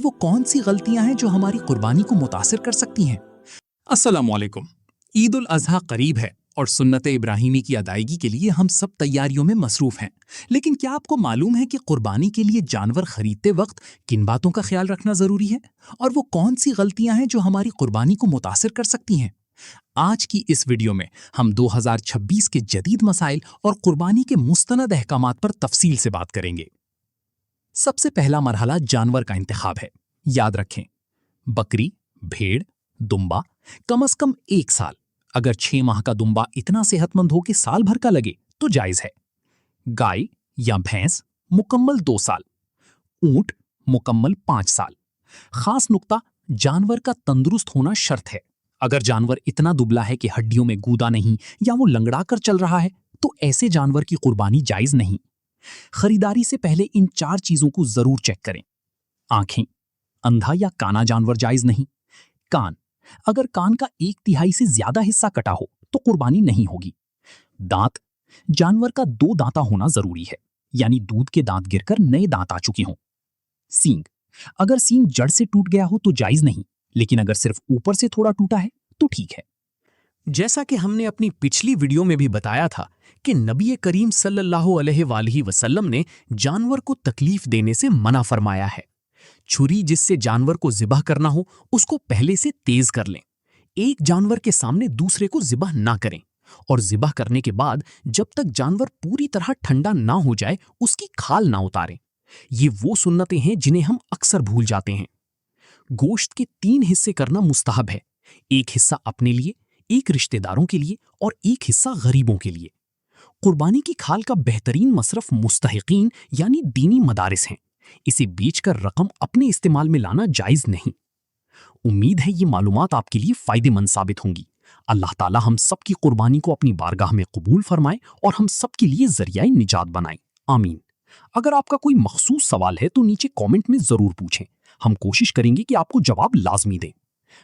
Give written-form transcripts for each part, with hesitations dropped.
وہ کون سی غلطیاں ہیں جو ہماری قربانی کو متاثر کر سکتی ہیں؟ السلام علیکم۔ عید الاضحیٰ قریب ہے اور سنت ابراہیمی کی ادائیگی کے لیے ہم سب تیاریوں میں مصروف ہیں، لیکن کیا آپ کو معلوم ہے کہ قربانی کے لیے جانور خریدتے وقت کن باتوں کا خیال رکھنا ضروری ہے؟ اور وہ کون سی غلطیاں ہیں جو ہماری قربانی کو متاثر کر سکتی ہیں؟ آج کی اس ویڈیو میں ہم 2026 کے جدید مسائل اور قربانی کے مستند احکامات پر تفصیل سے بات کریں گے۔ سب سے پہلا مرحلہ جانور کا انتخاب ہے۔ یاد رکھیں، بکری، بھیڑ، دمبا کم از کم 1 سال، اگر 6 ماہ کا دمبا اتنا صحت مند ہو کہ سال بھر کا لگے تو جائز ہے۔ گائے یا بھینس مکمل 2 سال، اونٹ مکمل 5 سال۔ خاص نقطہ، جانور کا تندرست ہونا شرط ہے۔ اگر جانور اتنا دبلا ہے کہ ہڈیوں میں گودا نہیں یا وہ لنگڑا کر چل رہا ہے تو ایسے جانور کی قربانی جائز نہیں۔ خریداری سے پہلے ان 4 چیزوں کو ضرور چیک کریں۔ آنکھیں، اندھا یا کانا جانور جائز نہیں۔ کان، اگر کان کا 1/3 سے زیادہ حصہ کٹا ہو تو قربانی نہیں ہوگی۔ دانت، جانور کا 2 دانتا ہونا ضروری ہے، یعنی دودھ کے دانت گر کر نئے دانت آ چکے ہوں۔ سینگ، اگر سینگ جڑ سے ٹوٹ گیا ہو تو جائز نہیں، لیکن اگر صرف اوپر سے تھوڑا ٹوٹا ہے تو ٹھیک ہے۔ جیسا کہ ہم نے اپنی پچھلی ویڈیو میں بھی بتایا تھا کہ نبی کریم صلی اللہ علیہ وآلہ وسلم نے جانور کو تکلیف دینے سے منع فرمایا ہے۔ چھری جس سے جانور کو ذبح کرنا ہو اس کو پہلے سے تیز کر لیں۔ ایک جانور کے سامنے دوسرے کو ذبح نہ کریں، اور ذبح کرنے کے بعد جب تک جانور پوری طرح ٹھنڈا نہ ہو جائے اس کی کھال نہ اتاریں۔ یہ وہ سنتیں ہیں جنہیں ہم اکثر بھول جاتے ہیں۔ گوشت کے 3 حصے کرنا مستحب ہے، ایک حصہ اپنے لیے، ایک رشتہ داروں کے لیے اور ایک حصہ غریبوں کے لیے۔ قربانی کی کھال کا بہترین مصرف مستحقین یعنی دینی مدارس ہیں۔ اسے بیچ کر رقم اپنے استعمال میں لانا جائز نہیں۔ امید ہے یہ معلومات آپ کے لیے فائدہ مند ثابت ہوں گی۔ اللہ تعالی ہم سب کی قربانی کو اپنی بارگاہ میں قبول فرمائے اور ہم سب کے لیے ذریعہ نجات بنائے، آمین۔ اگر آپ کا کوئی مخصوص سوال ہے تو نیچے کامنٹ میں ضرور پوچھیں، ہم کوشش کریں گے کہ آپ کو جواب لازمی دیں۔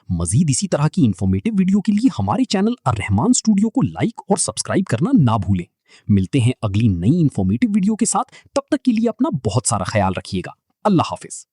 مزید اسی طرح کی انفارمیٹیو ویڈیو کے لیے ہمارے چینل الرحمان اسٹوڈیو کو لائک اور سبسکرائب کرنا نہ بھولیں۔ ملتے ہیں اگلی نئی انفارمیٹیو ویڈیو کے ساتھ، تب تک کے لیے اپنا بہت سارا خیال رکھیے گا۔ اللہ حافظ۔